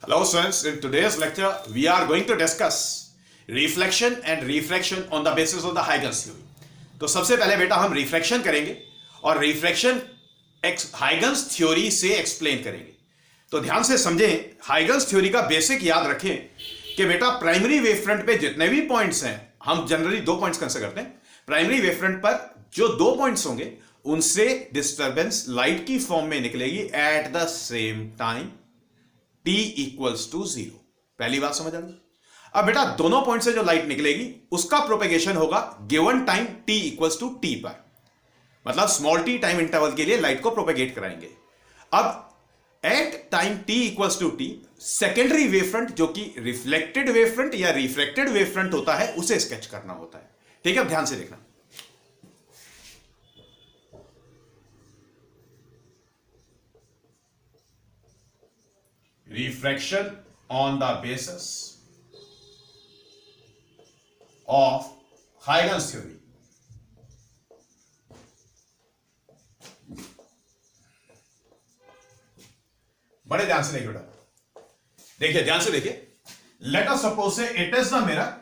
Hello students, in today's lecture we are going to discuss reflection and refraction on the basis of the Huygens theory. तो सबसे पहले बेटा हम refraction करेंगे और रिफ्रैक्शन हाइगन्स थ्योरी से एक्सप्लेन करेंगे. तो ध्यान से समझें, हाइगन्स थ्योरी का बेसिक याद रखें कि बेटा प्राइमरी वेवफ्रंट पे जितने भी पॉइंट्स हैं, हम जनरली दो पॉइंट्स कंसिडर करते हैं. प्राइमरी वेवफ्रंट पर जो दो पॉइंट्स होंगे उनसे डिस्टर्बेंस लाइट की फॉर्म में निकलेगी at the same time t equals to 0. पहली बात समझ आ गई. अब बेटा दोनों पॉइंट से जो लाइट निकलेगी उसका प्रोपेगेशन होगा given time t equals to t पर, मतलब स्मॉल t टाइम इंटरवल के लिए लाइट को प्रोपेगेट कराएंगे. अब at time t equals to t secondary wavefront जो कि रिफ्लेक्टेड वेवफ्रंट या रिफ्रैक्टेड वेवफ्रंट होता है उसे स्केच करना होता है. ठीक है, अब ध्यान से देखना. Refraction on the basis of Huygens theory. बड़े ध्यान से देखिए बेटा, देखिए ध्यान से देखिए. लेट अस सपोज से इट इज द मिरर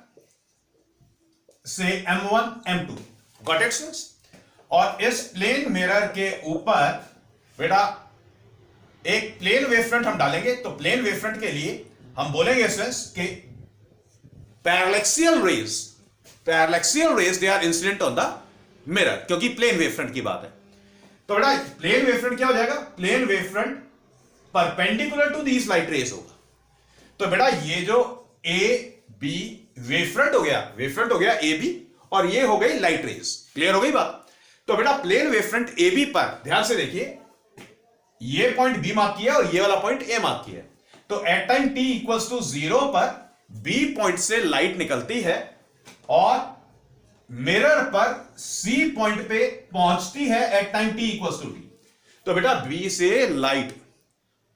से M1 M2 got it students. और इस प्लेन मिरर के ऊपर बेटा एक प्लेन वेवफ्रंट हम डालेंगे. तो प्लेन वेवफ्रंट के लिए हम बोलेंगे स्टूडेंट्स कि paraxial rays they are incident on the mirror, क्योंकि प्लेन वेवफ्रंट की बात है. तो बेटा प्लेन वेवफ्रंट क्या हो जाएगा? Plane wavefront perpendicular to these light rays होगा. तो बेटा ये जो ए बी वेवफ्रंट हो गया ए बी, और ये हो गई लाइट रेज. क्लियर हो गई बात? तो बेटा प्लेन वेवफ्रंट ए बी पर ध्यान से देखिए, ये पॉइंट बी मार्क किया और ये वाला पॉइंट ए मार्क किया. तो at time t equals to 0 पर बी पॉइंट से लाइट निकलती है और मिरर पर सी पॉइंट पे पहुंचती है at time t equals to t. तो बेटा बी से लाइट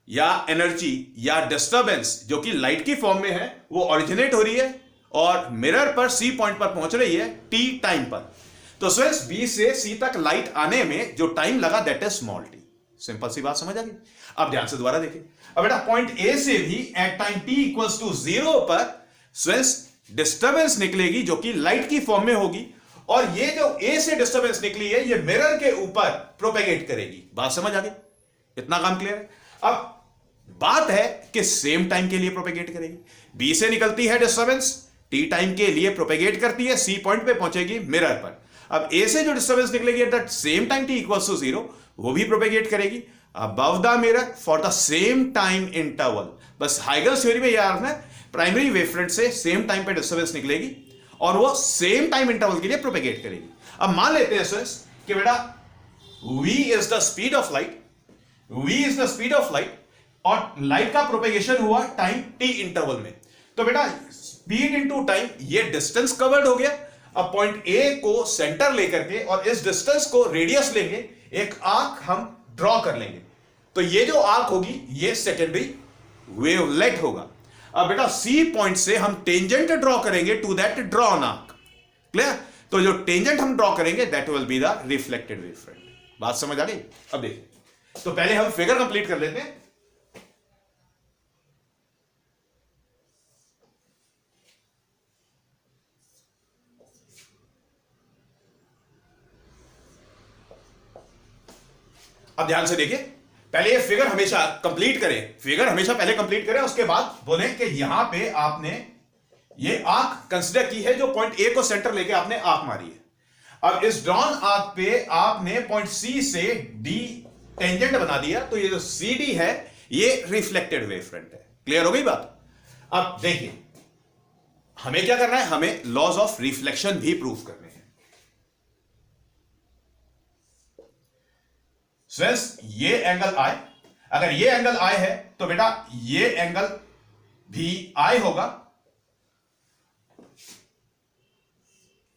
या एनर्जी या डिस्टर्बेंस जो कि लाइट की फॉर्म में है वो ओरिजिनेट हो रही है और मिरर पर सी पॉइंट पर पहुंच रही है t टाइम पर. तो स्टूडेंट्स बी से सी तक लाइट आने में जो टाइम लगा that is small t. Simple सी बात समझ आ गई. अब ध्यान से दोबारा देखिए. अब बेटा पॉइंट ए से भी at time t equals to 0 पर स्वेंस डिस्टर्बेंस निकलेगी जो कि लाइट की फॉर्म में होगी, और ये जो ए से डिस्टर्बेंस निकली है ये मिरर के ऊपर प्रोपेगेट करेगी. बात समझ आ गई? इतना काम क्लियर है? अब बात है कि सेम टाइम के लिए प्रोपेगेट करेगी. बी से निकलती है डिस्टर्बेंस, टी टाइम के लिए प्रोपेगेट करती है, सी पॉइंट पे पहुंचेगी मिरर पर. अब ए से जो डिस्टर्बेंस निकलेगी at the same time t equals to 0 वो भी प्रोपेगेट करेगी above the mirror for the same time interval. बस हाइगन्स थ्योरी में याद रखना, प्राइमरी वेवफ्रंट से सेम टाइम पे डिस्टर्बेंस निकलेगी और वो सेम टाइम इंटरवल के लिए प्रोपेगेट करेगी. अब मान लेते हैं स्टूडेंट्स कि बेटा v is the speed of light और लाइट का प्रोपेगेशन हुआ टाइम t इंटरवल में. तो बेटा स्पीड इनटू टाइम, ये डिस्टेंस कवर्ड हो गया. अब पॉइंट ए को सेंटर लेकर के और इस डिस्टेंस को रेडियस लेंगे, एक आर्क हम ड्रॉ कर लेंगे. तो ये जो आर्क होगी ये सेकेंडरी वेवलेट होगा. अब बेटा सी पॉइंट से हम टेंजेंट ड्रॉ करेंगे to that drawn arc. Clear? तो जो टेंजेंट हम ड्रॉ करेंगे that will be the reflected wavefront. बात समझ आ गई? अब देखिए, तो पहले हम फिगर कंप्लीट कर लेते हैं. अब ध्यान से देखिए, पहले ये फिगर हमेशा पहले कंप्लीट करें, उसके बाद बोले कि यहां पे आपने ये आर्क कंसीडर की है जो पॉइंट ए को सेंटर लेके आपने आर्क मारी है. अब इस ड्रॉन आर्क पे आपने पॉइंट सी से डी टेंजेंट बना दिया, तो ये जो सी डी है ये रिफ्लेक्टेड वेवफ्रंट है. क्लियर हो गई बात? अब देखिए हमें क्या करना है, हमें लॉज ऑफ रिफ्लेक्शन भी प्रूव करने हैं. स्टूडेंट्स ये एंगल I, अगर ये एंगल I है तो बेटा ये एंगल भी I होगा.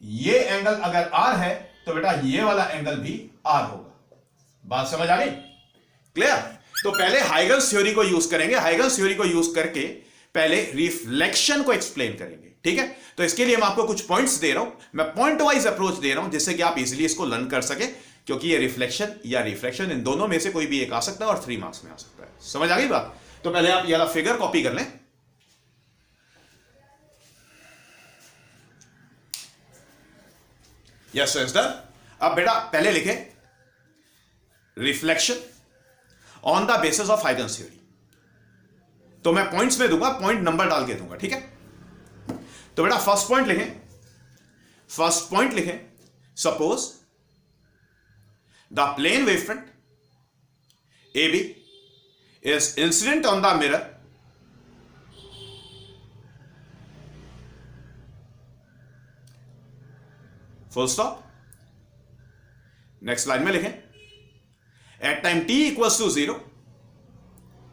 ये एंगल अगर R है तो बेटा ये वाला एंगल भी R होगा. बात समझ आ गई? क्लियर? तो पहले हाइगन्स थ्योरी को यूज करेंगे. हाइगन्स थ्योरी को यूज करके पहले रिफ्लेक्शन को एक्सप्लेन करेंगे. ठीक है, तो इसके लिए मैं आपको कुछ पॉइंट्स दे रहा हूं, मैं पॉइंट वाइज अप्रोच दे रहा हूं जिससे कि आप इजीली इसको लर्न कर सके. क्योंकि ये रिफ्लेक्शन या रिफ्रैक्शन इन दोनों में से कोई भी एक आ सकता है और 3 मार्क्स में आ सकता है। समझ आ गई बात? तो पहले आप ये वाला फिगर कॉपी कर लें। Yes so done. अब बेटा पहले लिखे reflection on the basis of Huygens theory. तो मैं पॉइंट्स में दूंगा, पॉइंट नंबर डाल के दूंगा, ठीक है? तो बेटा फर्स्ट पॉइंट लिखें, suppose the plane wave front AB is incident on the mirror full stop। Next line में लिखें at time t equals to 0,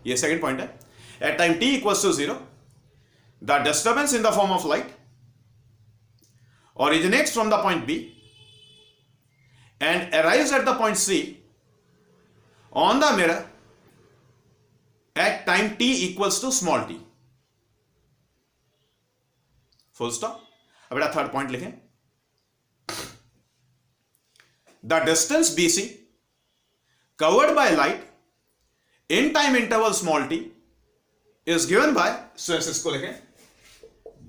ये सेकेंड पॉइंट है, at time t equals to 0 the disturbance in the form of light originates from the point B and arrives at the point C on the mirror at time t equals to small t, full stop। अब बेटा third point लिखें the distance BC covered by light in time interval small t is given by, so इसको लिखें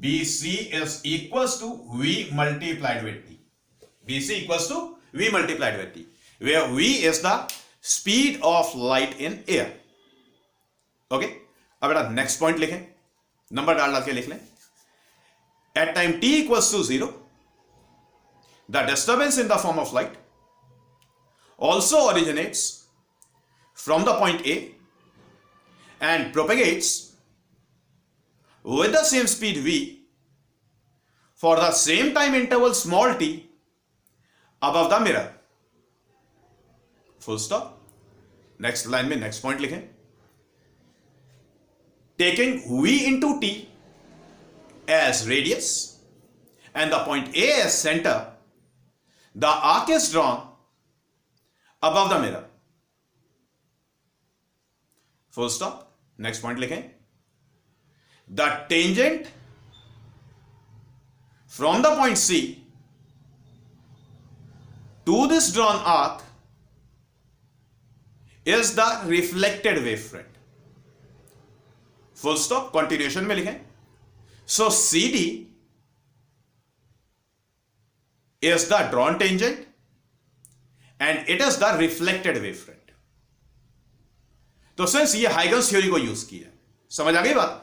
BC is equals to V multiplied with T, BC equals to V multiplied with T, where V is the speed of light in air। Okay अब बेटा next point लिखें, number डाल के लिख लें at time t equals to 0 the disturbance in the form of light also originates from the point A and propagates with the same speed v for the same time interval small t above the mirror, full stop। next line में next point लिखें taking v into t as radius and the point A as center, the arc is drawn above the mirror, full stop। next point लिखें the tangent from the point C to this drawn arc is the reflected wavefront, full stop। continuation में लिखें so CD is the drawn tangent and it is the reflected wavefront। तो since ये Huygens theory को use किया, समझ आ गई बात?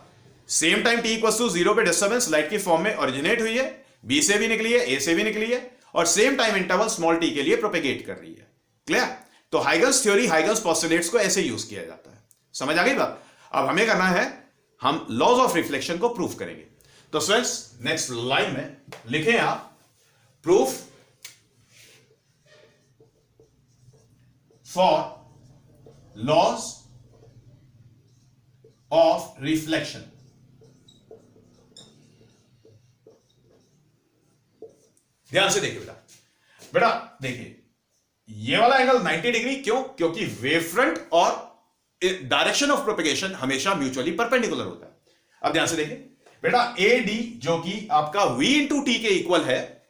Same time t equals to 0 पे डिस्टर्बेंस लाइट की फॉर्म में ओरिजिनेट हुई है, B से भी निकली है, A से भी निकली है और same time interval small t के लिए प्रोपेगेट कर रही है। क्लियर? तो हाइगन्स थ्योरी, हाइगन्स पोस्टुलेट्स को ऐसे यूज किया जाता है। समझ आ गई बात? अब हमें करना है, हम लॉज ऑफ रिफ्लेक्शन को प्रूफ करेंगे। तो स्टूडेंट्स नेक्स्ट लाइन में लिखें आप proof for laws of reflection। ध्यान से देखिए बेटा देखिए ये वाला एंगल 90 डिग्री, क्यों? क्योंकि वेव फ्रंट और डायरेक्शन ऑफ प्रोपेगेशन हमेशा म्यूचुअली परपेंडिकुलर होता है। अब ध्यान से देखिए बेटा AD जो कि आपका V इंटू टी के इक्वल है,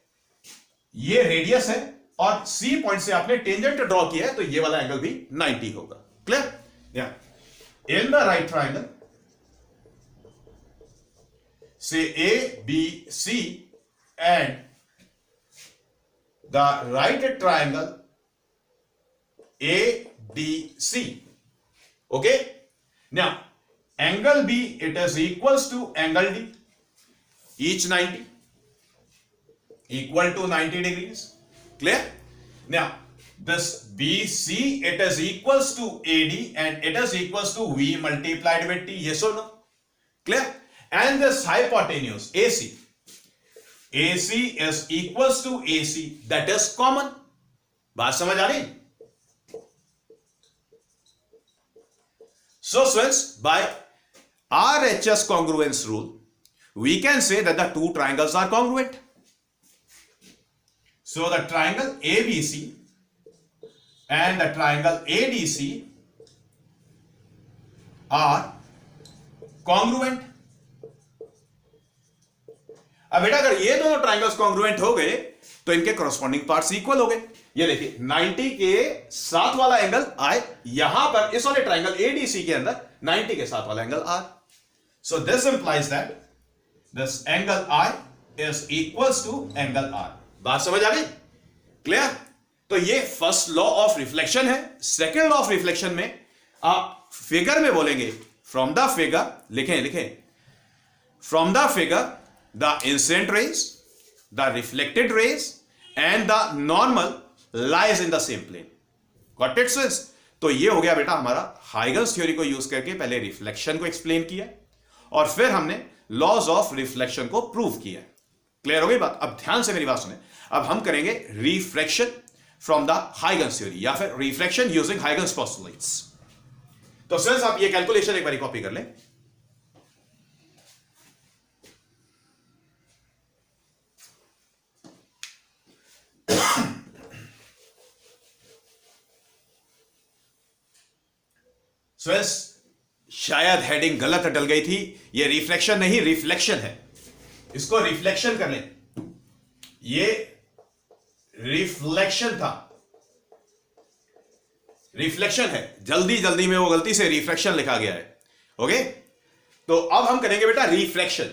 ये रेडियस है और C पॉइंट से आपने टेंजेंट ड्रॉ किया है, तो ये वाला एंगल भी 90 होगा। Clear? In the right triangle से ABC and the right triangle ADC, okay? Now angle B it is equals to angle D, each 90 equal to 90 degrees। Clear? Now this BC it is equals to AD and it is equals to V multiplied with T, yes or no? Clear? And this hypotenuse AC is equals to AC, that is common। बात समझ आ रही? So students, by RHS congruence rule we can say that the two triangles are congruent। So the triangle ABC and the triangle ADC are congruent। अब बेटा अगर ये दोनों triangles congruent हो गए तो इनके कॉरस्पॉन्डिंग पार्ट्स इक्वल हो गए। ये देखिए 90 के साथ वाला एंगल आई, यहां पर इस वाले ट्राइंगल एडीसी के अंदर 90 के साथ वाला angle r. So this implies that this angle i is equals to angle r. बात समझ आ गई? क्लियर? तो ये फर्स्ट लॉ ऑफ रिफ्लेक्शन है. सेकेंड लॉ ऑफ रिफ्लेक्शन में आप फिगर में बोलेंगे फ्रॉम द फिगर, लिखें from the figure the incident rays, the reflected rays and the normal lies in the same plane. Got it since? तो ये हो गया बेटा हमारा हाइगन्स थ्योरी को यूज करके पहले रिफ्लेक्शन को एक्सप्लेन किया और फिर हमने लॉज ऑफ रिफ्लेक्शन को प्रूव किया. क्लियर हो गई बात? अब ध्यान से मेरी बात सुने. अब हम करेंगे refraction from the Huygens theory या फिर रिफ्लेक्शन यूजिंग हाइगन्स पोस्टुलेट्स. तो स्टूडेंट्स आप ये कैलकुलेशन एक बार कॉपी कर लें. स्टूडेंट्स शायद हेडिंग गलत डल गई थी. ये रिफ्लेक्शन नहीं रिफ्लेक्शन है. इसको रिफ्लेक्शन कर लें. ये रिफ्लेक्शन था, रिफ्लेक्शन है. जल्दी में वो गलती से रिफ्रैक्शन लिखा गया है. ओके, तो अब हम करेंगे बेटा refraction.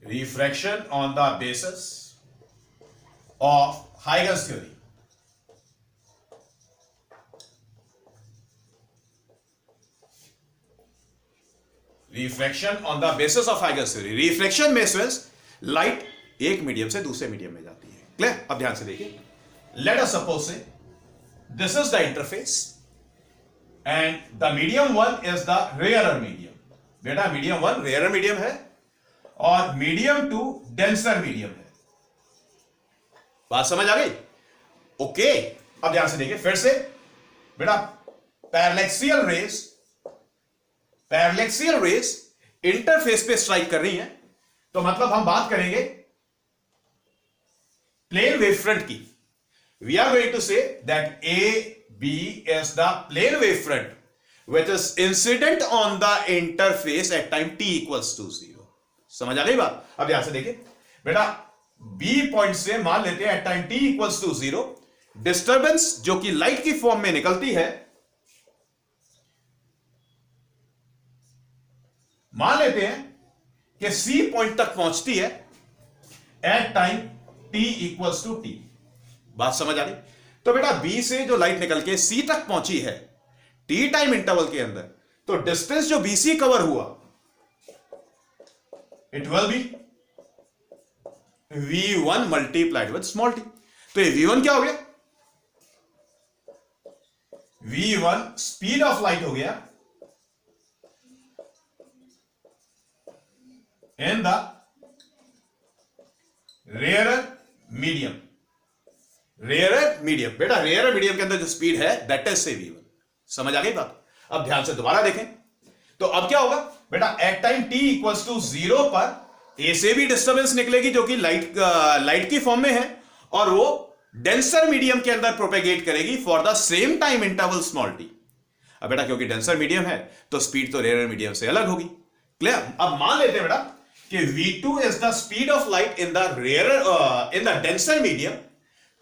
Refraction on the basis of Huygens theory. Refraction on the basis of Huygens theory. Refraction में स्टूडेंट्स लाइट एक मीडियम से दूसरे मीडियम में जाती है. क्लियर? अब ध्यान से देखिए. Let us suppose say this is the interface and the medium one is the rarer medium. बेटा medium one rarer medium है और मीडियम टू डेंसर मीडियम है. बात समझ आ गई? ओके, अब ध्यान से देखिए फिर से बेटा. पैरेलैक्सियल रेज इंटरफेस पे स्ट्राइक कर रही हैं, तो मतलब हम बात करेंगे प्लेन वेव फ्रंट की. We are going to say that A B is the plane wave front which is incident on the interface at time t equals to 0. समझ आ गई बात? अब यहां से देखिए बेटा, बी पॉइंट से मान लेते हैं at time t equals to 0 disturbance जो कि लाइट की फॉर्म में निकलती है. मान लेते हैं कि सी पॉइंट तक पहुंचती है at time t equals to t. बात समझ आ गई? तो बेटा बी से जो लाइट निकल के सी तक पहुंची है t टाइम इंटरवल के अंदर, तो डिस्टेंस जो बीसी कवर हुआ it will be v1 multiplied with small t. तो ये v1 क्या हो गया? v1 स्पीड ऑफ लाइट हो गया in the rarer medium. Rarer medium बेटा, रेयरर मीडियम के अंदर जो स्पीड है दैट इज से v1. समझ आ गई बात? अब ध्यान से दोबारा देखें. तो अब क्या होगा बेटा, at time t equals to 0 पर ए से भी डिस्टर्बेंस निकलेगी जो कि लाइट की फॉर्म में है और वो डेंसर मीडियम के अंदर प्रोपेगेट करेगी for the same time interval small t. अब बेटा क्योंकि डेंसर मीडियम है तो स्पीड तो रेयर मीडियम से अलग होगी. क्लियर? अब मान लेते हैं बेटा कि v2 is the speed of light in the rare in the denser medium.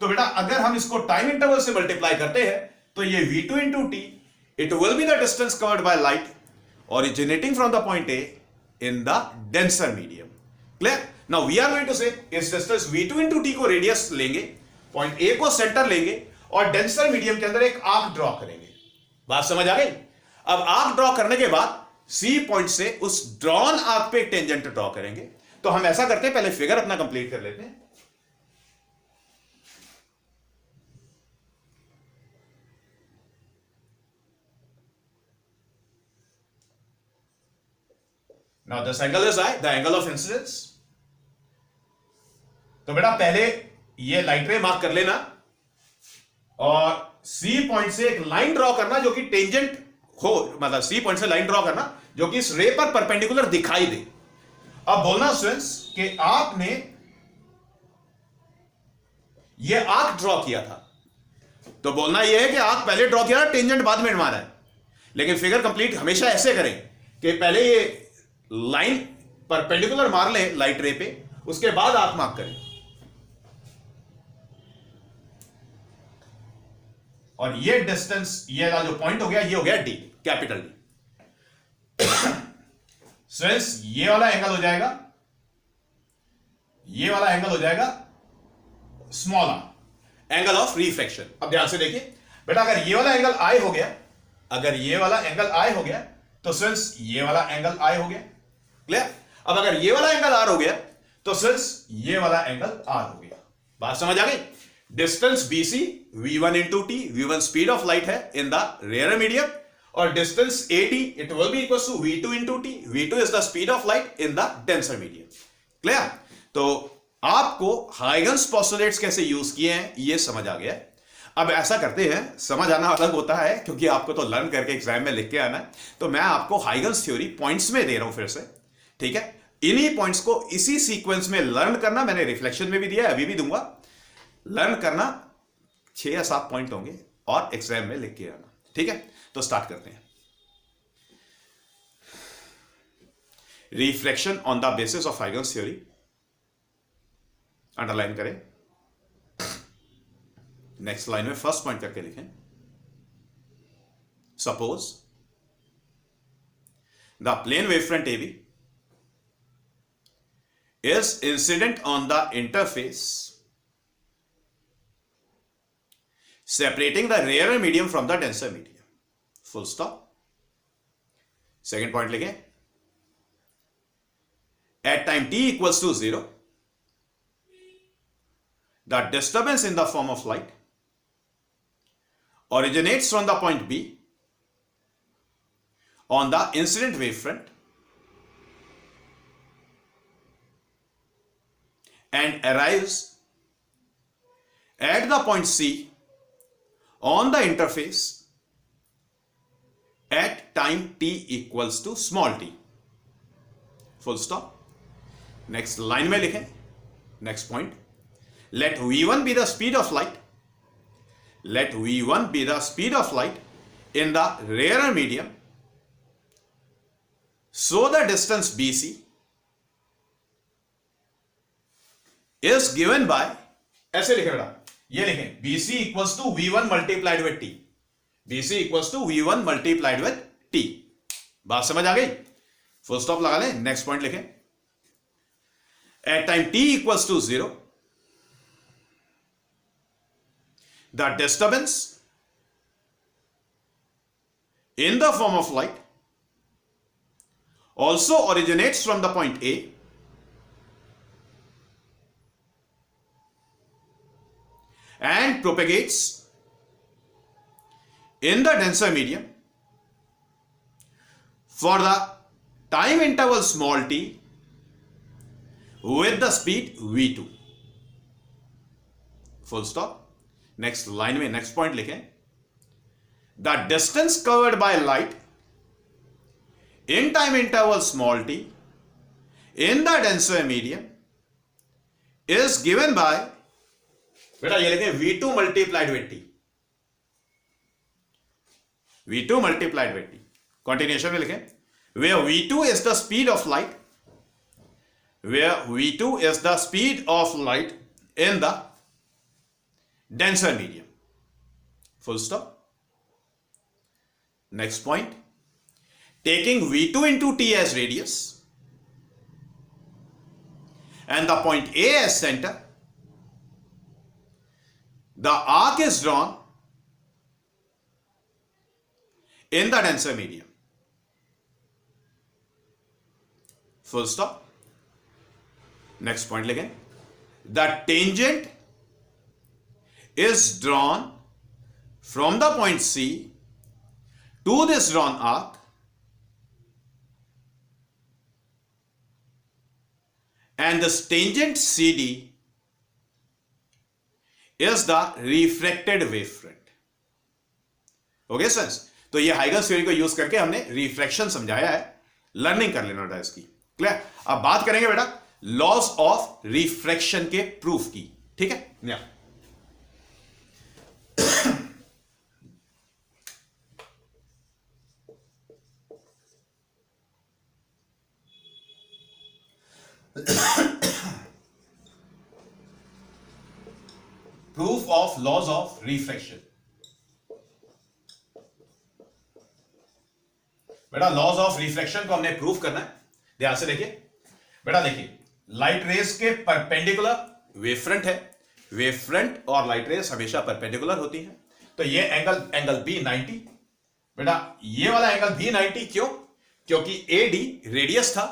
तो बेटा अगर हम इसको टाइम इंटरवल से मल्टीप्लाई करते हैं तो ये v2 into t, it will be the distance covered by light originating from the point A in the denser medium. Clear? Now we are going to say इस distance v2 into t को radius लेंगे, point A को centre लेंगे और denser medium के अंदर एक arc draw करेंगे. बात समझ आ गई? अब आर्क ड्रॉ करने के बाद C पॉइंट से उस ड्रॉन आर्क पे एक टेंजेंट ड्रॉ करेंगे. तो हम ऐसा करते हैं, पहले फिगर अपना कंप्लीट कर लेते हैं. Now this angle is I, the angle of incidence. तो बेटा पहले ये लाइट रे मार्क कर लेना और C पॉइंट से एक लाइन ड्रॉ करना जो कि टेंजेंट हो, मतलब C पॉइंट से लाइन ड्रॉ करना जो कि इस रे पर परपेंडिकुलर दिखाई दे. अब बोलना स्टूडेंट्स कि आपने ये आर्क ड्रॉ किया था, तो बोलना यह है कि आर्क पहले ड्रॉ किया, टेंजेंट बाद में मारा है। लेकिन फिगर कंप्लीट हमेशा ऐसे करें कि पहले ये लाइन परपेंडिकुलर मार ले लाइट रे पे, उसके बाद आर्क मार्क करें। और ये डिस्टेंस, ये वाला जो पॉइंट हो गया, ये हो गया डी, कैपिटल डी। सिंस ये वाला एंगल हो जाएगा, ये वाला एंगल हो जाएगा small r, angle of refraction. अब ध्यान से देखिए बेटा, अगर ये वाला एंगल आई हो गया, अगर ये वाला एंगल आई हो गया, तो सिंस ये वाला एंगल आई हो गया। क्लियर? अब अगर ये वाला एंगल आर हो गया, तो सिंस ये वाला एंगल आर हो गया। बात समझ आ गई? Distance BC v1 into t, v1 speed of light है इन द रेयर मीडियम, और distance AT it will be equal to v2 into t, v2 is the speed of light in the denser medium. Clear? तो आपको Huygens postulates कैसे use किए हैं ये समझ आ गया। अब ऐसा करते हैं, समझ आना अलग होता है क्योंकि आपको तो लर्न करके एग्जाम में लिख के आना है, तो मैं आपको हाइगन्स थ्योरी पॉइंट्स में दे रहा हूं फिर से। ठीक है? इन्हीं पॉइंट्स को इसी सीक्वेंस में लर्न करना, मैंने रिफ्लेक्शन में भी दिया है, अभी भी दूंगा। लर्न करना 6 या 7 पॉइंट होंगे और एग्जाम में लिख के आना। ठीक है? तो स्टार्ट करते हैं। Reflection on the basis of Huygens theory, underline करें। नेक्स्ट लाइन में फर्स्ट पॉइंट करके लिखें। Suppose the plane wavefront AB is incident on the interface separating the rarer medium from the denser medium. Full stop. Second point लिखें। At time t equals to 0, the disturbance in the form of light originates from the point B on the incident wavefront and arrives at the point C on the interface at time t equals to small t. Full stop. Next line में लिखें, next point, let v1 be the speed of light, let v1 be the speed of light in the rarer medium, so the distance BC is given by, ऐसे लिखे बेटा, ये लिखें BC equals to V1 multiplied with T, BC equals to V1 multiplied with T। बात समझ आ गई? Full stop लगा लें, नेक्स्ट पॉइंट लिखें। At time t equals to 0, the disturbance in the form of light also originates from the point A and propagates in the denser medium for the time interval small t with the speed v2। Full stop। Next line में next point लिखें, the distance covered by light in time interval small t in the denser medium is given by, बेटा ये लिखें v2 multiplied with t, v2 multiplied with t। Continuation में लिखें, where v2 is the speed of light, where v2 is the speed of light in the denser medium। Full stop। Next point, taking v2 into t as radius and the point A as center, the arc is drawn in the denser medium। Full stop। Next point लिखें, the tangent is drawn from the point C to this drawn arc and this tangent CD is the refracted wavefront। Okay friends, तो ये Huygens theory को use करके हमने refraction समझाया है, learning कर लेना बेटा इसकी। क्लियर? अब बात करेंगे बेटा लॉज ऑफ रिफ्रैक्शन के प्रूफ की। ठीक है? Proof of laws of refraction. बेटा लॉज ऑफ रिफ्रैक्शन को हमने प्रूफ करना है, ध्यान से देखिए। बेटा देखिए, लाइट रेस के परपेंडिकुलर वेवफ्रंट है, वेवफ्रंट और लाइट रेस हमेशा परपेंडिकुलर होती है। तो ये एंगल बी 90। बेटा ये वाला एंगल भी 90 क्यों? क्योंकि AD रेडियस था,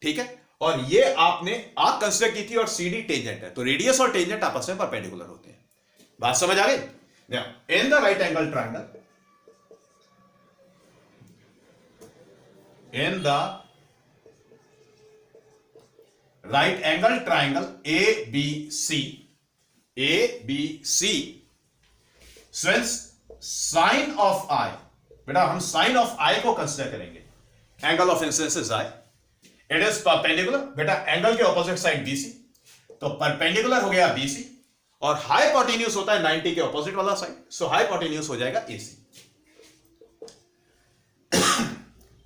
ठीक है, और ये आपने आर्क कंसीडर की थी और CD टेंजेंट है, तो रेडियस और टेंजेंट आपस में परपेंडिकुलर होते हैं। बात समझ आ गई? In the right angle triangle, in the right angle triangle ABC, since sign of I, बेटा हम साइन ऑफ I को कंसीडर करेंगे, angle of incidence is I, it is perpendicular. बेटा एंगल के ऑपोजिट साइड BC, तो perpendicular हो गया BC, और हाइपोटेन्यूज होता है 90 के ऑपोजिट वाला साइड, सो हाइपोटेन्यूज हो जाएगा AC।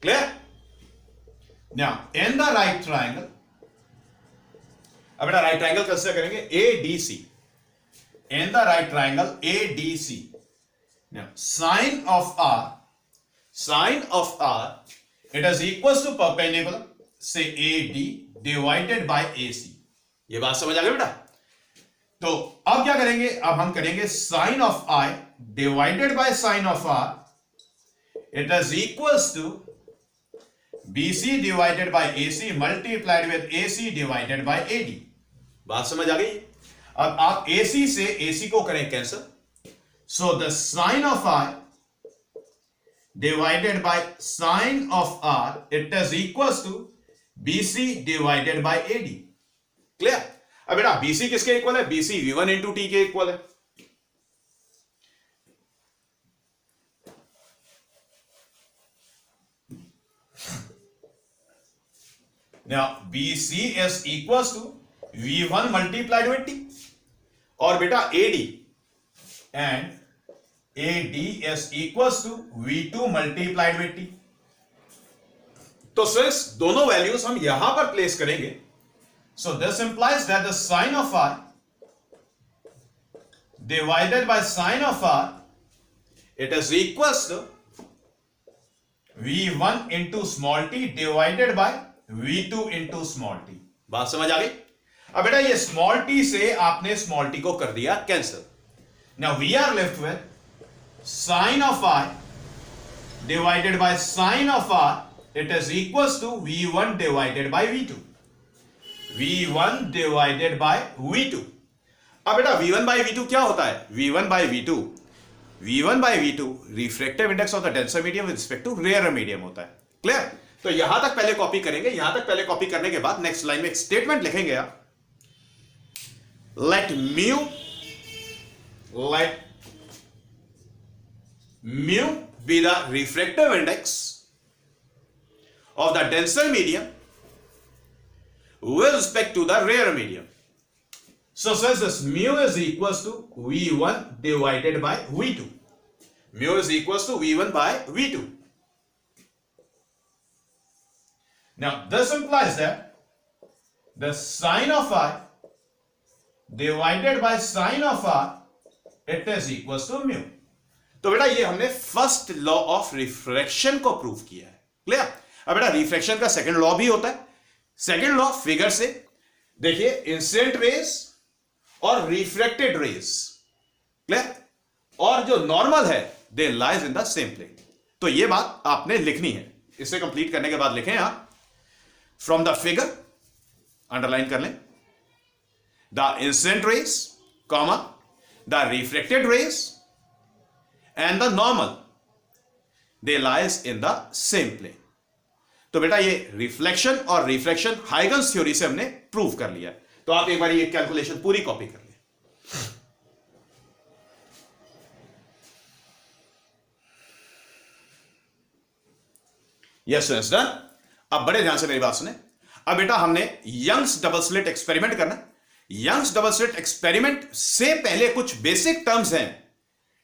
Clear? Now in the right triangle, अब बेटा राइट ट्रायंगल कंसीडर करेंगे ADC, in the right triangle ADC, now sine of R it is equals to perpendicular से AD divided by AC। ये बात समझ आ गई बेटा? तो अब क्या करेंगे? अब हम करेंगे sin of I divided by sin of R, it is equals to BC divided by AC multiplied with AC divided by AD। बात समझ आ गई? अब आप AC से AC को करें cancel, so the sine of I divided by sine of R it is equals to BC divided by AD। Clear? अब बेटा BC किसके इक्वल है? BC V1 इंटू T के इक्वल है। Now BC is equals to V1 multiplied with T, और बेटा AD is equals to V2 multiplied with T। तो सिर्फ दोनों वैल्यूज हम यहां पर प्लेस करेंगे, so this implies that the sine of R divided by sine of R it is equals to V1 into small t divided by V2 into small t। बात समझ आ गई? अब बेटा ये स्मॉल t से आपने स्मॉल t को कर दिया cancel. Now we are left with sine of I divided by sine of R it is equals to V1 divided by V2, V1 divided by V2। अब बेटा V1 by V2 क्या होता है? V1 by V2 refractive index of the denser medium with respect to rare medium होता है। Clear? तो यहां तक पहले कॉपी करेंगे, यहां तक पहले कॉपी करने के बाद नेक्स्ट लाइन में एक स्टेटमेंट लिखेंगे आप, let mu be the refractive index of the denser medium with respect to the rarer medium। So since this mu is equals to V1 divided by V2, mu is equals to V1 by V2। Now this implies that the sine of I divided by sine of R it is equals to mu। तो बेटा ये हमने first law of refraction को prove किया है। Clear? अब बेटा refraction का सेकंड लॉ भी होता है। सेकंड लॉ फिगर से देखिए, इंसिडेंट रेज और रिफ्रैक्टेड रेज, क्लियर, और जो नॉर्मल है they lies in the same plane. तो ये बात आपने लिखनी है। इसे कंप्लीट करने के बाद लिखें आप, फ्रॉम द फिगर अंडरलाइन कर लें, the incident rays comma the refracted rays and the normal they lies in the same plane। तो बेटा ये रिफ्लेक्शन और रिफ्रैक्शन हाइगन्स थ्योरी से हमने प्रूव कर लिया। तो आप एक बार ये कैलकुलेशन पूरी कॉपी कर लें। Yes done. अब बड़े ध्यान से मेरी बात सुने। अब बेटा हमने यंग्स डबल स्लिट एक्सपेरिमेंट करना है। यंग्स डबल स्लिट एक्सपेरिमेंट से पहले कुछ बेसिक टर्म्स हैं,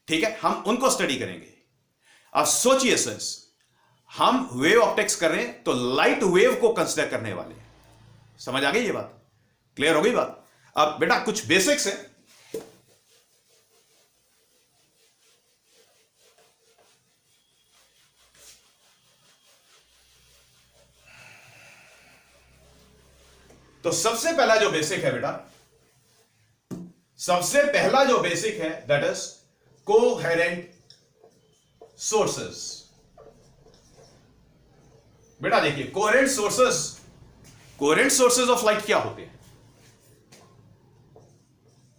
ठीक है, हम उनको स्टडी करेंगे। अब सोचिए सर, हम वेव ऑप्टिक्स कर रहे हैं तो लाइट वेव को कंसीडर करने वाले हैं। समझ आ गई ये बात? क्लियर हो गई बात? अब बेटा कुछ बेसिक्स है। तो सबसे पहला जो बेसिक है बेटा, सबसे पहला जो बेसिक है दैट इज कोहेरेंट सोर्सेस। बेटा देखिए कोहेरेंट सोर्सेस ऑफ लाइट क्या होते हैं?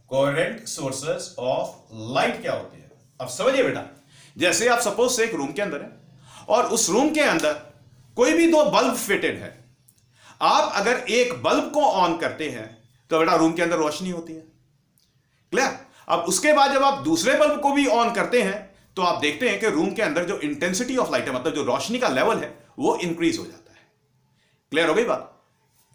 कोहेरेंट सोर्सेस ऑफ लाइट क्या होते हैं? अब समझिए बेटा, जैसे आप सपोज से एक रूम के अंदर है और उस रूम के अंदर कोई भी दो बल्ब फिटेड है। आप अगर एक बल्ब को ऑन करते हैं तो बेटा रूम के अंदर रोशनी होती है। क्लियर? अब उसके बाद जब आप दूसरे बल्ब को भी ऑन करते हैं तो आप देखते हैं कि रूम के अंदर जो इंटेंसिटी ऑफ लाइट है, मतलब जो रोशनी का लेवल है, वो इंक्रीज हो जाता है। क्लियर हो गई बात?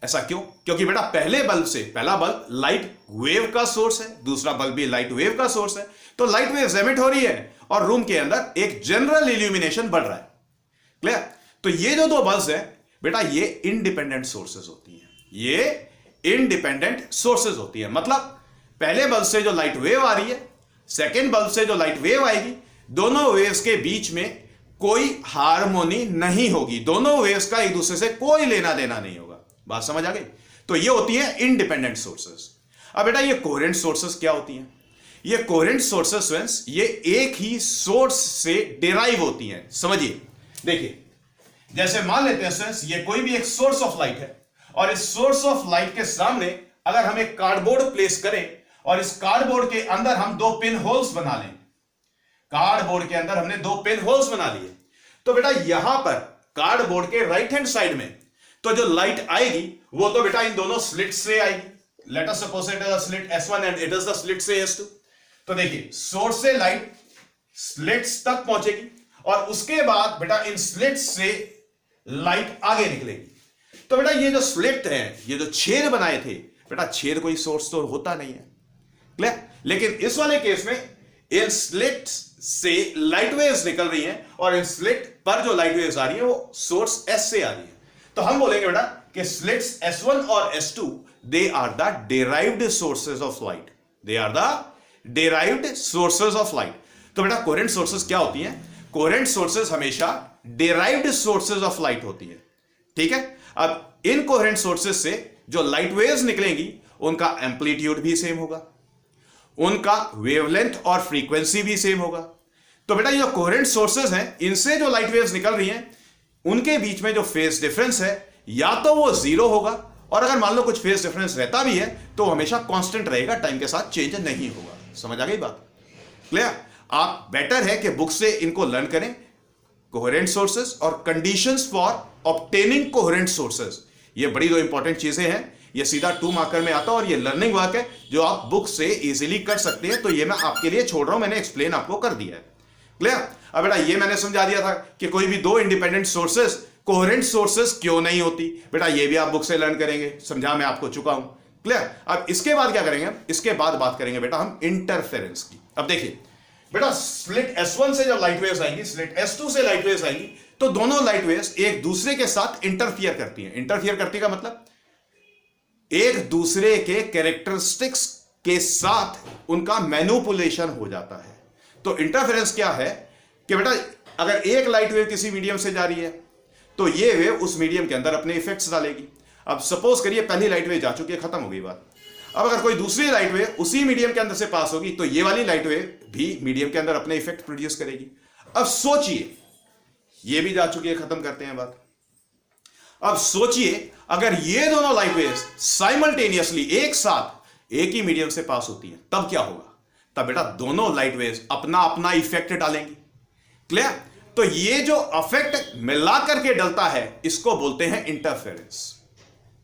ऐसा क्यों? क्योंकि बेटा पहले बल्ब से, पहला बल्ब लाइट वेव का सोर्स है, दूसरा बल्ब भी लाइट वेव का सोर्स है, तो लाइट वेव एमिट हो रही है और रूम के अंदर एक जनरल इल्यूमिनेशन बढ़ रहा है। क्लियर? तो ये जो दो बल्ब है बेटा, ये इंडिपेंडेंट सोर्सेज होती हैं। ये इंडिपेंडेंट सोर्सेज होती है, मतलब पहले बल्ब से जो लाइट वेव आ रही है, सेकेंड बल्ब से जो लाइट वेव आएगी, दोनों वेव्स के बीच में कोई हार्मोनी नहीं होगी, दोनों वेव्स का एक दूसरे से कोई लेना देना नहीं होगा। बात समझ आ गई? तो ये होती है इंडिपेंडेंट सोर्सेस। अब बेटा ये कोहेरेंट सोर्सेस क्या होती हैं? ये कोहेरेंट सोर्सेस फ्रेंड्स, ये एक ही सोर्स से डिराइव होती हैं। समझिए, देखिए जैसे मान लेते हैं फ्रेंड्स, ये कोई भी एक सोर्स ऑफ लाइट है और इस सोर्स ऑफ लाइट के सामने अगर हम एक कार्डबोर्ड प्लेस करें और इस कार्डबोर्ड के अंदर हम दो पिन होल्स बना लें, कार्डबोर्ड के अंदर हमने दो पिन होल्स बना लिए, तो बेटा यहां पर कार्डबोर्ड के राइट हैंड साइड में तो जो लाइट आएगी वो तो बेटा इन दोनों स्लिट से आएगी। Let us suppose it is a slit S1 and it is the slit से S2। तो देखिए सोर्स से लाइट स्लिट्स तक पहुंचेगी और उसके बाद बेटा इन स्लिट्स से लाइट आगे निकलेगी। तो बेटा ये जो स्लिट है, ये जो छेद बनाए थे बेटा, छेद कोई सोर्स तो होता नहीं है। क्लियर? लेकिन इस वाले केस में इन स्लिट से लाइट वेव्स निकल रही हैं और इन स्लिट पर जो लाइट वेव्स आ रही है वो सोर्स S से आ रही है। तो हम बोलेंगे बेटा कि स्लिट्स S1 और S2 they are the derived sources of light. They are the derived sources of light. तो बेटा कोहेरेंट सोर्सेज क्या होती हैं? कोहेरेंट सोर्सेज हमेशा डिराइव्ड सोर्सेज ऑफ लाइट होती है। ठीक है? अब इन कोहेरेंट सोर्सेज से जो लाइट वेव्स निकलेंगी उनका एम्पलीट्यूड भी सेम होगा, उनका वेवलेंथ और फ्रीक्वेंसी भी सेम होगा। तो बेटा ये जो कोहेरेंट सोर्सेज हैं, इनसे जो लाइट वेव्स निकल रही हैं उनके बीच में जो फेज डिफरेंस है या तो वो जीरो होगा, और अगर मान लो कुछ फेज डिफरेंस रहता भी है तो हमेशा कांस्टेंट रहेगा, टाइम के साथ चेंज नहीं होगा। समझ आ गई बात? क्लियर? आप बेटर है कि बुक से इनको लर्न करें, कोहेरेंट सोर्सेज और conditions for obtaining coherent sources. ये बड़ी दो इंपॉर्टेंट चीजें हैं। ये सीधा 2 मार्कर में आता है और ये लर्निंग वर्क है जो आप बुक से इजीली कर सकते हैं। तो ये मैं आपके लिए छोड़ रहा हूं, मैंने एक्सप्लेन आपको कर दिया है। क्लियर? अब बेटा ये मैंने समझा दिया था कि कोई भी दो इंडिपेंडेंट सोर्सेज कोहेरेंट सोर्सेज क्यों नहीं होती। बेटा ये भी आप बुक से लर्न करेंगे, समझा मैं आपको चुका हूं। क्लियर? अब इसके बाद क्या करेंगे? इसके बाद बात करेंगे बेटा हम इंटरफेरेंस की। अब देखिए बेटा स्लिट S1 से जब लाइट वेव्स आएंगी, स्लिट S2 से लाइट वेव्स आएंगी, तो दोनों लाइट वेव्स एक दूसरे के साथ इंटरफियर करती हैं। इंटरफियर करती का मतलब एक दूसरे के कैरेक्टरिस्टिक्स के साथ उनका मैनिपुलेशन हो जाता है। तो इंटरफेरेंस क्या है कि बेटा अगर एक लाइट वेव किसी मीडियम से जा रही है तो ये वेव उस मीडियम के अंदर अपने इफेक्ट्स डालेगी। अब सपोज करिए पहली लाइट वेव जा चुकी है, खत्म हो गई बात। अब अगर कोई दूसरी लाइट वेव उसी मीडियम के अंदर से पास होगी तो ये वाली लाइट वेव भी मीडियम के अंदर अपने इफेक्ट प्रोड्यूस करेगी। अब सोचिए, ये भी जा चुकी है, खत्म करते हैं बात। अब सोचिए अगर ये दोनों लाइट वेव्स साइमल्टेनियसली एक साथ एक ही मीडियम से पास होती हैं, तब क्या होगा? तब बेटा दोनों लाइट वेव्स अपना अपना इफेक्ट डालेंगी। क्लियर? तो ये जो इफेक्ट मिला करके डलता है इसको बोलते हैं इंटरफेरेंस।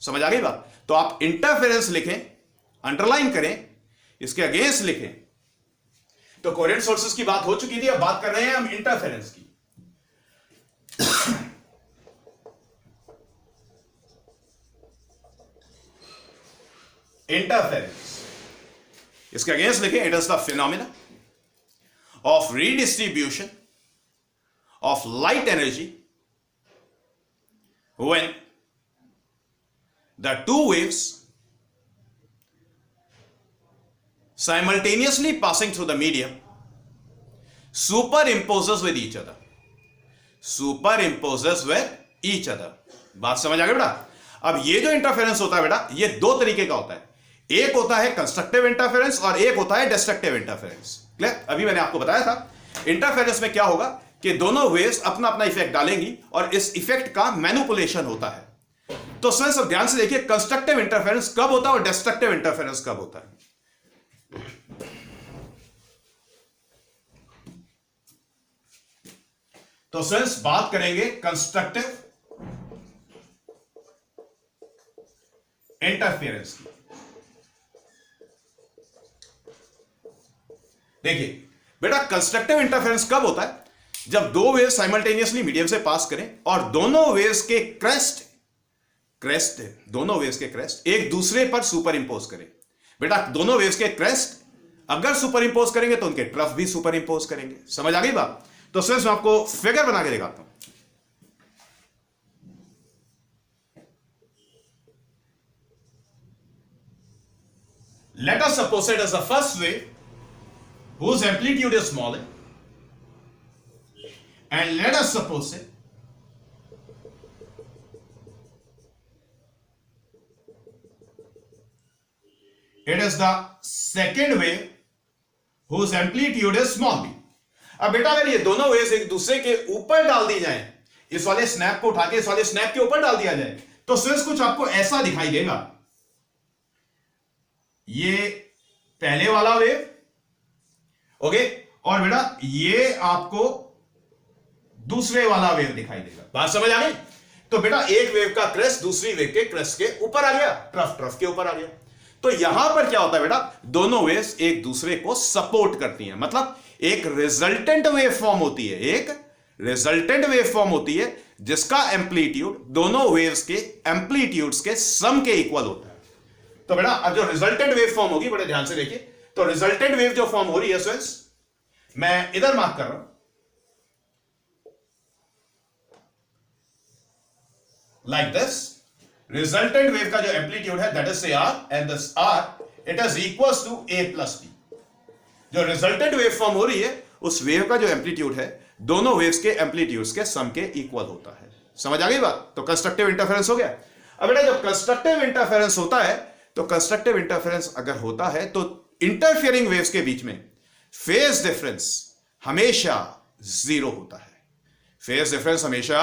समझ आ गई बात? तो आप इंटरफेरेंस लिखें, अंडरलाइन करें, इसके अगेंस्ट लिखें। तो कोहेरेंट सोर्सेज की बात हो चुकी थी, अब बात कर रहे हैं हम इंटरफेरेंस की। इंटरफेरेंस, इसके अगेंस्ट लिखें, it is the phenomena of redistribution of light energy when the two waves simultaneously passing through the medium superimposes with each other. Superimposes with each other. बात समझ आ गई बेटा? अब ये जो इंटरफेरेंस होता है बेटा, ये दो तरीके का होता है. एक होता है कंस्ट्रक्टिव इंटरफेरेंस और एक होता है डिस्ट्रक्टिव इंटरफेरेंस. क्लियर? अभी मैंने आपको बताया था इंटरफेरेंस में क्या होगा कि दोनों वेव्स अपना अपना इफेक्ट डालेंगी और इस इफेक्ट का मैनिपुलेशन होता है. तो स्टूडेंट्स अब ध्यान से देखिए कंस्ट्रक्टिव इंटरफेरेंस कब होता है और डिस्ट्रक्टिव इंटरफेरेंस कब होता है. तो स्टूडेंट्स बात करेंगे कंस्ट्रक्टिव इंटरफेरेंस की. देखिए बेटा कंस्ट्रक्टिव इंटरफेरेंस कब होता है? जब दो वेव्स साइमल्टेनियसली मीडियम से पास करें और दोनों वेव्स के क्रेस्ट दोनों वेव्स के क्रेस्ट एक दूसरे पर सुपर इंपोज करें. बेटा दोनों वेव्स के क्रेस्ट अगर सुपर इंपोज करेंगे तो उनके ट्रफ भी सुपर इंपोज करेंगे. समझ आ गई बात? तो स्टूडेंट्स मैं आपको फिगर बना के दिखाता हूं. Let us suppose it as the first wave whose amplitude is small, and let us suppose it is the second wave whose amplitude is small b. अब बेटा अगर ये दोनों वेव्स एक दूसरे के ऊपर डाल दी जाएं, इस वाले स्नैप को उठा के इस वाले स्नैप के ऊपर डाल दिया जाए, तो स्विच कुछ आपको ऐसा दिखाई देगा. ये पहले वाला वेव, ओके, और बेटा ये आपको दूसरे वाला वेव दिखाई देगा. बात समझ आ गई? तो बेटा एक वेव का क्रेस्ट दूसरी वेव के क्रेस्ट के ऊपर आ गया, ट्रफ के ऊपर आ गया. तो यहां पर क्या होता है बेटा, दोनों वेव्स एक दूसरे को सपोर्ट करती हैं. मतलब एक रिजल्टेंट वेव फॉर्म होती है, एक रिजल्टेंट वेव फॉर्म होती है जिसका एम्पलीट्यूड दोनों वेव्स के एम्पलीट्यूड्स के सम के इक्वल होता है. तो बेटा अब जो रिजल्टेंट वेव फॉर्म होगी, बड़े ध्यान से देखिए, तो रिजल्टेंट वेव जो फॉर्म हो रही है स्टूडेंट्स, मैं इधर मार्क कर रहा हूं लाइक दिस. रिजल्टेंट वेव का जो एम्पलीट्यूड है that is say r, and this r it is equals to a plus b. जो रिजल्टेंट वेव फॉर्म हो रही है उस वेव का जो एम्पलीट्यूड है दोनों वेव्स के एम्पलीट्यूड्स के सम के इक्वल होता है. समझ आ गई बात? तो कंस्ट्रक्टिव इंटरफेरेंस हो गया. अब बेटा जब कंस्ट्रक्टिव इंटरफेरेंस होता है, तो कंस्ट्रक्टिव इंटरफेरेंस अगर होता है तो इंटरफियरिंग वेव्स के बीच में फेज डिफरेंस हमेशा जीरो होता है. फेज डिफरेंस हमेशा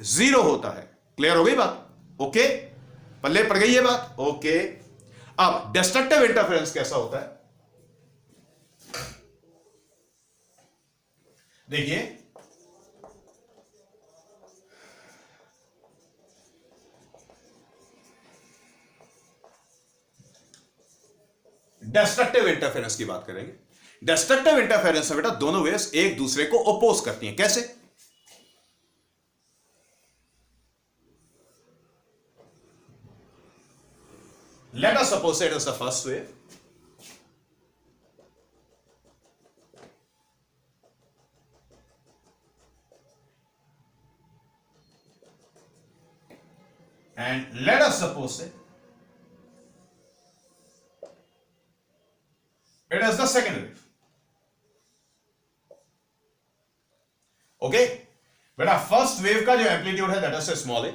जीरो होता है. क्लियर हो गई बात? ओके, पल्ले पड़ गई ये बात? ओके. अब डिस्ट्रक्टिव इंटरफेरेंस कैसा होता है? देखिए डिस्ट्रक्टिव इंटरफेरेंस की बात करेंगे. डिस्ट्रक्टिव इंटरफेरेंस में बेटा दोनों वेव्स एक दूसरे को ओपोज करती हैं. कैसे? Let us suppose it is the first wave, and let us suppose it is the second wave. Okay बेटा फर्स्ट वेव का जो एम्पलीट्यूड है दैट इज स्मॉल ए,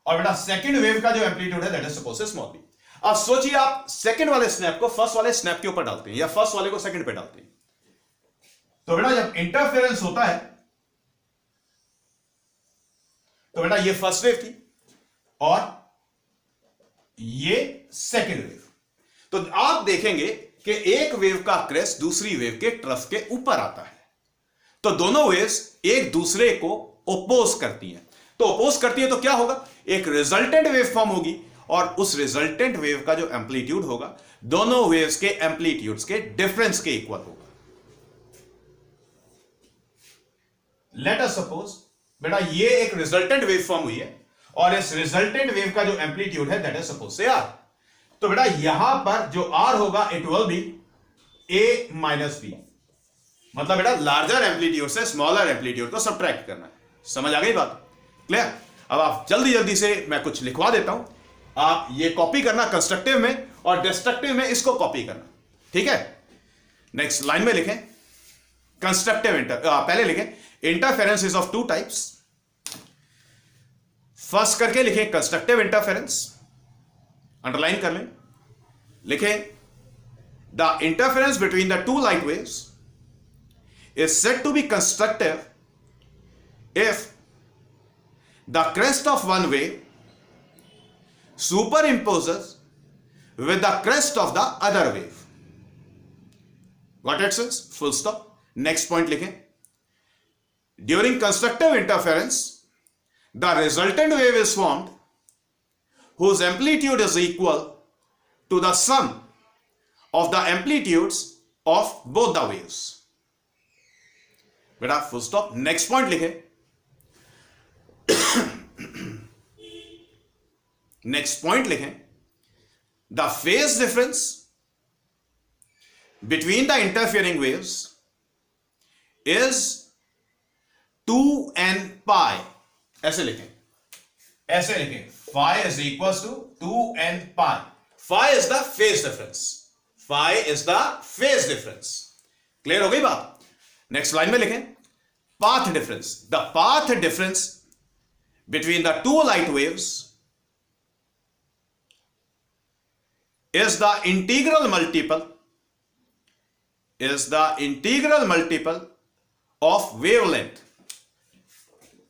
और बेटा सेकंड वेव का जो एम्पलीट्यूड है that is suppose small b. अब सोचिए आप सेकंड वाले स्नैप को फर्स्ट वाले स्नैप के ऊपर डालते हैं या फर्स्ट वाले को सेकंड पे डालते हैं, तो बेटा जब इंटरफेरेंस होता है तो बेटा ये फर्स्ट वेव थी और ये सेकेंड वेव. तो आप देखेंगे कि एक वेव का क्रेस्ट दूसरी वेव के ट्रफ के ऊपर आता है. तो दोनों वेव्स एक दूसरे को ओपोज करती हैं. तो ओपोज करती है तो क्या होगा, एक रिजल्टेंट वेव फॉर्म होगी और उस रिजल्टेंट वेव का जो एम्पलीट्यूड होगा दोनों वेव्स के एम्पलीट्यूड्स के डिफरेंस के इक्वल होगा. लेट अस सपोज बेटा ये एक रिजल्टेंट वेव फॉर्म हुई है और इस रिजल्टेंट वेव का जो एम्पलीट्यूड है that is suppose say r. तो बेटा यहां पर जो आर होगा it will be a minus b. मतलब बेटा लार्जर एम्पलीट्यूड से स्मॉलर एम्पलीट्यूड को सब्ट्रैक्ट करना है. समझ आ गई बात? क्लियर? अब आप जल्दी जल्दी से मैं कुछ लिखवा देता हूं. आप ये कॉपी करना कंस्ट्रक्टिव में और डिस्ट्रक्टिव में इसको कॉपी करना, ठीक है। नेक्स्ट लाइन में लिखें कंस्ट्रक्टिव पहले लिखें interference is of two types. First करके लिखें कंस्ट्रक्टिव इंटरफेरेंस, अंडरलाइन कर लें। लिखें the interference between the two light waves is said to be constructive if the crest of one wave superimposes with the crest of the other wave. Got it, sirs? Full stop. Next point लिखें during constructive interference the resultant wave is formed whose amplitude is equal to the sum of the amplitudes of both the waves. बेटा full stop. Next point लिखें next point लिखें the phase difference between the interfering waves is 2n pi. ऐसे लिखें, ऐसे लिखें phi is equal to 2n pi. Phi is the phase difference, phi is the phase difference. Clear हो गई बात? Next line में लिखें path difference, the path difference between the two light waves is the integral multiple of wavelength।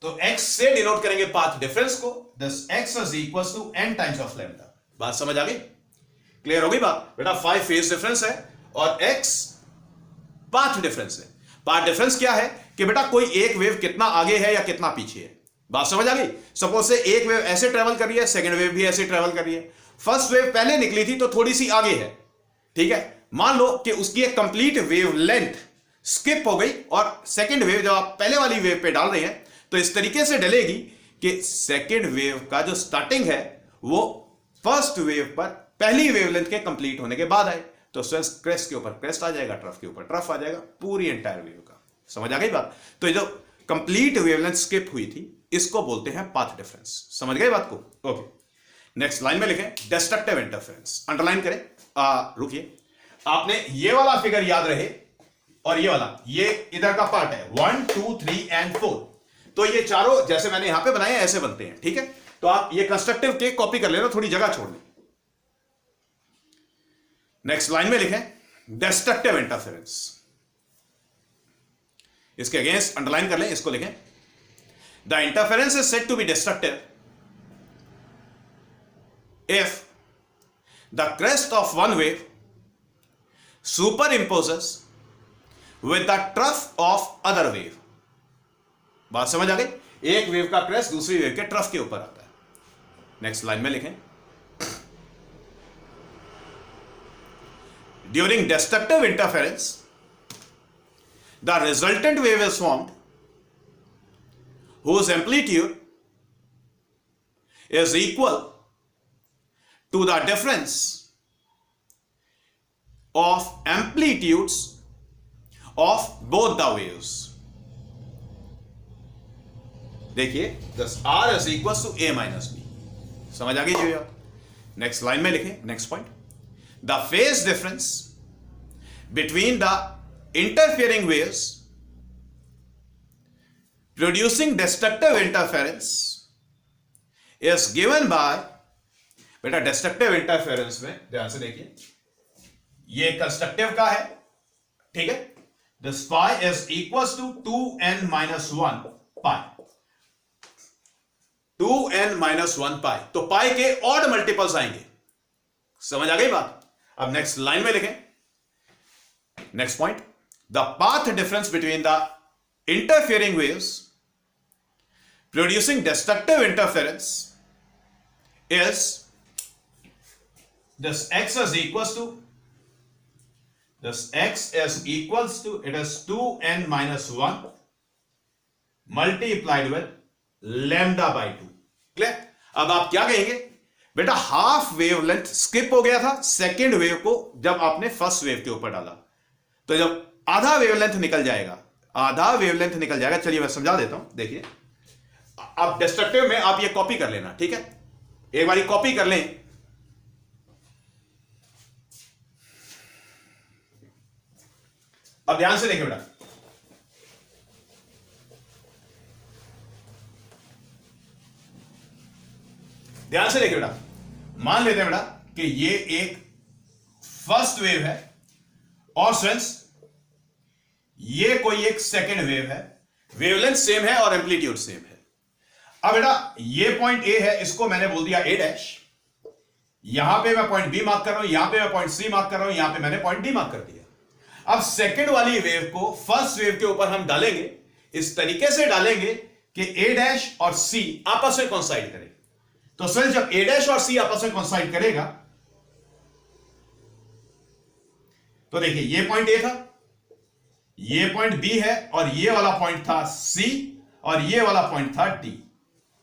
तो x से denote करेंगे path difference को, this x is equals to n times of lambda। बात समझ आ गई? क्लियर हो गई बात? बेटा फाई फेज डिफरेंस है और x पाथ डिफरेंस है। पाथ डिफरेंस क्या है कि बेटा कोई एक वेव कितना आगे है या कितना पीछे है। बात समझ आ गई? सपोज से एक वेव ऐसे ट्रेवल कर रही है, सेकंड वेव भी ऐसे ट्रेवल कर रही है। फर्स्ट वेव पहले निकली थी तो थोड़ी सी आगे है, ठीक है। मान लो कि उसकी एक कंप्लीट वेव लेंथ स्किप हो गई और सेकंड वेव जब आप पहले वाली वेव पे डाल रहे हैं तो इस तरीके से डलेगी कि सेकंड वेव का जो स्टार्टिंग है वो फर्स्ट वेव पर पहली वेवलेंथ के कंप्लीट होने के बाद आए, तो क्रेस्ट के ऊपर क्रेस्ट आ जाएगा, ट्रफ के ऊपर ट्रफ आ जाएगा, पूरी एंटायर वेव का। समझ आ गई बात? तो ये जो कंप्लीट वेवलेंथ स्किप हुई थी इसको बोलते हैं पाथ डिफरेंस। समझ गए बात को? ओके, नेक्स्ट लाइन में लिखें डिस्ट्रक्टिव इंटरफेरेंस, अंडरलाइन करें। रुकिए, आपने ये वाला फिगर याद रहे और ये वाला, ये इधर का पार्ट है 1 2 3 एंड 4। तो ये चारों जैसे मैंने यहां पे बनाए ऐसे बनते हैं, ठीक है। तो आप ये कंस्ट्रक्टिव के कॉपी कर लेना, थोड़ी जगह छोड़ लें। नेक्स्ट लाइन में लिखें डिस्ट्रक्टिव इंटरफेरेंस, इसके अगेंस्ट अंडरलाइन कर लें, इसको लिखें the interference is said to be destructive if the crest of one wave superimposes with the trough of other wave। बात समझ आ गई? एक वेव का क्रेस्ट दूसरी वेव के ट्रफ के ऊपर आता है। नेक्स्ट लाइन में लिखें during destructive interference the resultant wave is formed whose amplitude is equal to the difference of amplitudes of both the waves। देखिए this R is equals to A minus B। समझ आ गई जी? Next line में लिखें next point the phase difference between the interfering waves producing destructive interference is given by, बेटा destructive interference में ध्यान से देखिए, ये कंस्ट्रक्टिव का है, ठीक है। This pi is equals to 2n minus 1 pi, 2n minus 1 pi. तो पाई के ऑड मल्टीपल्स आएंगे। समझ आ गई बात? अब नेक्स्ट लाइन में लिखें next point the path difference between the interfering waves producing destructive interference is this x is equals to it is 2n minus 1 multiplied with lambda by 2। Clear? अब आप क्या कहेंगे? बेटा हाफ वेवलेंथ स्किप हो गया था सेकेंड वेव को जब आपने फर्स्ट वेव के ऊपर डाला, तो जब आधा वेवलेंथ निकल जाएगा, चलिए मैं समझा देता हूं। देखिए अब डिस्ट्रक्टिव में आप ये कॉपी कर लेना, ठीक है। एक बारी कॉपी कर लें। अब ध्यान से देखिए बेटा, ध्यान से देखिए बेटा, मान लेते हैं बेटा कि ये एक फर्स्ट वेव है और स्टूडेंट्स ये कोई एक सेकेंड वेव है, वेवलेंथ सेम है और एम्पलीट्यूड सेम है। अब बेटा ये पॉइंट ए है, इसको मैंने बोल दिया ए डैश, यहां पे मैं पॉइंट बी मार्क कर रहा हूं, यहां पे मैं पॉइंट सी मार्क कर रहा हूं, यहां पे मैंने पॉइंट डी मार्क कर दिया। अब सेकेंड वाली वेव को फर्स्ट वेव के ऊपर हम डालेंगे, इस तरीके से डालेंगे कि ए डैश और सी आपस में कोइंसाइड करें। तो सर जब ए डैश और सी आपस में कोइंसाइड करेगा तो देखिए ये पॉइंट ए था, ये पॉइंट बी है और ये वाला पॉइंट था सी और ये वाला पॉइंट था डी।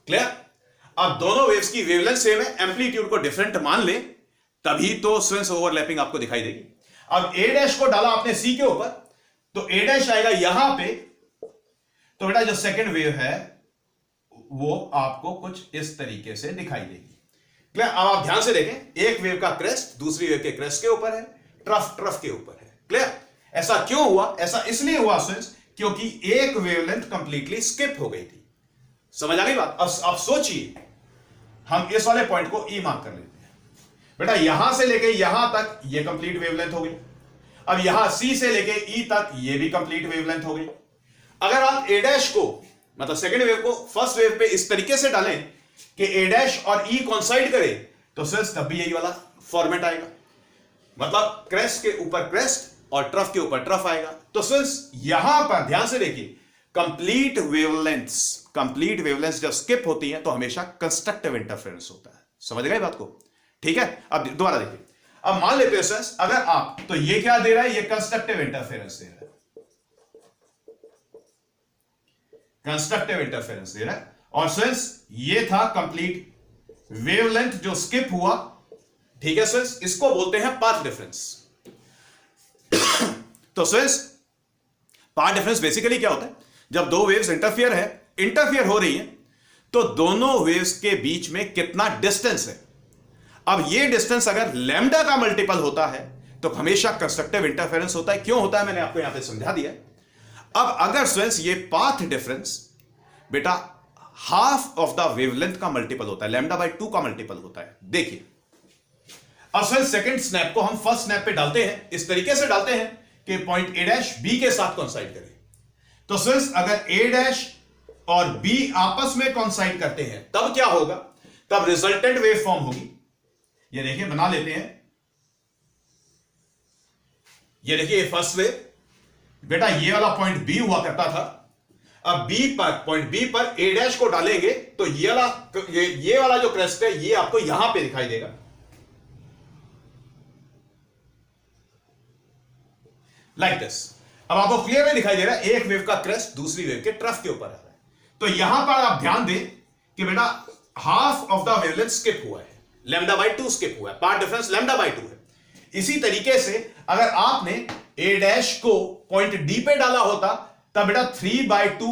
क्लियर? अब दोनों वेव्स की वेवलेंथ सेम है, एम्पलीट्यूड को डिफरेंट मान ले तभी तो स्विंग्स ओवरलैपिंग आपको दिखाई देगी। अब ए डैश को डाला आपने सी के ऊपर तो ए डैश आएगा यहां पे, तो बेटा जो सेकंड वेव है वो आपको कुछ इस तरीके से दिखाई देगी। क्लियर? अब आप ध्यान से देखें, एक वेव का क्रेस्ट दूसरी वेव के क्रेस्ट के ऊपर है, ट्रफ के ऊपर है। क्लियर? ऐसा क्यों हुआ? ऐसा इसलिए हुआ स्टूडेंट्स क्योंकि एक वेवलेंथ कंप्लीटली स्किप हो गई थी। समझ आ गई बात? अब आप सोचिए, हम इस वाले पॉइंट को ई मार्क कर लेते हैं। बेटा यहां से लेके यहां तक ये कंप्लीट वेवलेंथ हो गई। अब यहां सी से लेके ई तक ये भी कंप्लीट वेवलेंथ हो गई। अगर आप ए डैश को मतलब सेकेंड वेव को फर्स्ट वेव पे इस तरीके से डालें कि ए डैश और ई कोइंसाइड करे तो सिर्फ तब भी यही वाला फॉर्मेट आएगा, मतलब क्रेस्ट के ऊपर क्रेस्ट और ट्रफ के ऊपर ट्रफ आएगा। तो सिर्फ यहां पर ध्यान से देखिए, कंप्लीट वेवलेंथ्स जब स्किप होती हैं तो हमेशा कंस्ट्रक्टिव इंटरफेरेंस होता है। समझ गए बात को? ठीक है, अब दोबारा देखिए। अब मान लेते हैं सर, अगर आप, तो ये क्या दे रहा है? ये कंस्ट्रक्टिव इंटरफेरेंस दे रहा है, कंस्ट्रक्टिव इंटरफेरेंस दे रहा है। और सिंस ये था कंप्लीट वेवलेंथ जो स्किप हुआ, ठीक है सिंस, इसको बोलते हैं पाथ डिफरेंस। तो सिंस पाथ डिफरेंस बेसिकली क्या होता है? जब दो वेव्स इंटरफियर हो रही हैं तो दोनों वेव्स के बीच में कितना डिस्टेंस है। अब ये डिस्टेंस अगर लैम्डा का मल्टीपल होता है तो हमेशा कंस्ट्रक्टिव इंटरफेरेंस होता है। क्यों होता है मैंने आपको यहां पे समझा दिया। अब अगर स्टूडेंट्स ये पाथ डिफरेंस बेटा हाफ ऑफ द वेवलेंथ का मल्टीपल होता है, λ/2 का मल्टीपल होता है। देखिए अब स्टूडेंट्स सेकंड स्नैप को हम फर्स्ट स्नैप पे डालते हैं, इस तरीके से डालते हैं कि पॉइंट ए डैश बी के साथ कोइंसाइड करे। तो स्टूडेंट्स अगर ए डैश और बी आपस में कोइंसाइड करते हैं तब क्या होगा? तब रिजल्टेंट वेव फॉर्म होगी। ये देखिए बना लेते हैं, ये देखिए फर्स्ट वेव बेटा ये वाला पॉइंट बी हुआ करता था। अब बी पर पॉइंट बी पर ए डैश को डालेंगे तो ये वाला जो क्रेस्ट है ये आपको यहां पे दिखाई देगा, लाइक दिस। अब आपको क्लियर में दिखाई दे रहा है, एक वेव का क्रेस्ट दूसरी वेव के ट्रफ के ऊपर आ रहा है। तो यहां पर आप ध्यान दें कि बेटा half of the wavelength skip हुआ है, λ/2 स्किप हुआ है, पाथ डिफरेंस λ/2 है। इसी तरीके से अगर आपने ए डैश को पॉइंट डी पे डाला होता तब बेटा 3/2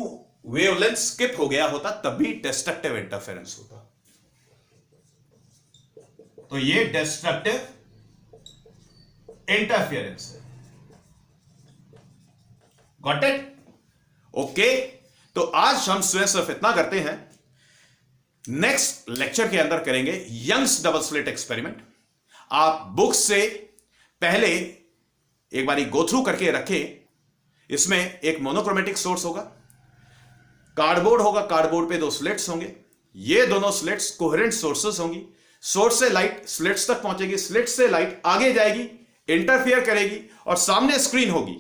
वेवलेंथ स्किप हो गया होता, तब भी डिस्ट्रक्टिव इंटरफेरेंस होता। तो ये डिस्ट्रक्टिव इंटरफेरेंस है। Got it? ओके, तो आज हम सिर्फ इतना करते हैं। नेक्स्ट लेक्चर के अंदर करेंगे यंग्स डबल स्लिट एक्सपेरिमेंट। आप बुक से पहले एक बारी गो थ्रू करके रखें। इसमें एक मोनोक्रोमेटिक सोर्स होगा, कार्डबोर्ड होगा, कार्डबोर्ड पे 2 स्लिट्स होंगे, ये दोनों स्लिट्स कोहेरेंट सोर्सेस होंगी। सोर्स से लाइट स्लिट्स तक पहुंचेगी, स्लिट्स से लाइट आगे जाएगी, इंटरफियर करेगी और सामने स्क्रीन होगी।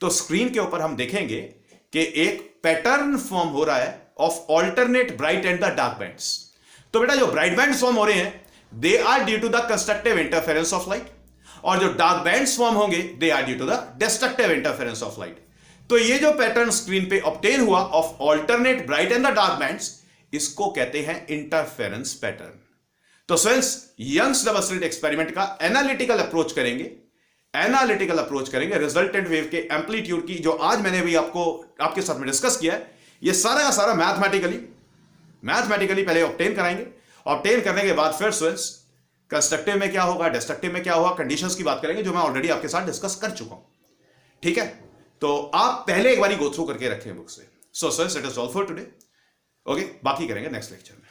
तो स्क्रीन के ऊपर हम देखेंगे कि एक पैटर्न फॉर्म हो रहा है of alternate bright and the dark bands. तो बेटा जो ब्राइट बैंड्स फॉर्म हो रहे हैं they are due to the constructive interference of light, और जो डार्क बैंड्स फॉर्म होंगे they are due to the destructive interference of light. तो ये जो पैटर्न स्क्रीन पे ऑब्टेन हुआ of alternate bright and the dark bands, इसको कहते हैं इंटरफेरेंस पैटर्न। तो friends Young's double slit experiment का एनालिटिकल अप्रोच करेंगे, रिजल्टेंट वेव के एम्पलीट्यूड की, जो आज मैंने भी आपके साथ में डिस्कस किया है, ये सारा का सारा मैथमेटिकली पहले ऑब्टेन कराएंगे ऑब्टेन करने के बाद फिर स्टूडेंट्स कंस्ट्रक्टिव में क्या होगा, डिस्ट्रक्टिव में क्या होगा, कंडीशंस की बात करेंगे जो मैं ऑलरेडी आपके साथ डिस्कस कर चुका हूं। ठीक है, तो आप पहले एक बार गो थ्रू करके रखें बुक से। So students it is all for today. Okay, बाकी करेंगे नेक्स्ट लेक्चर में।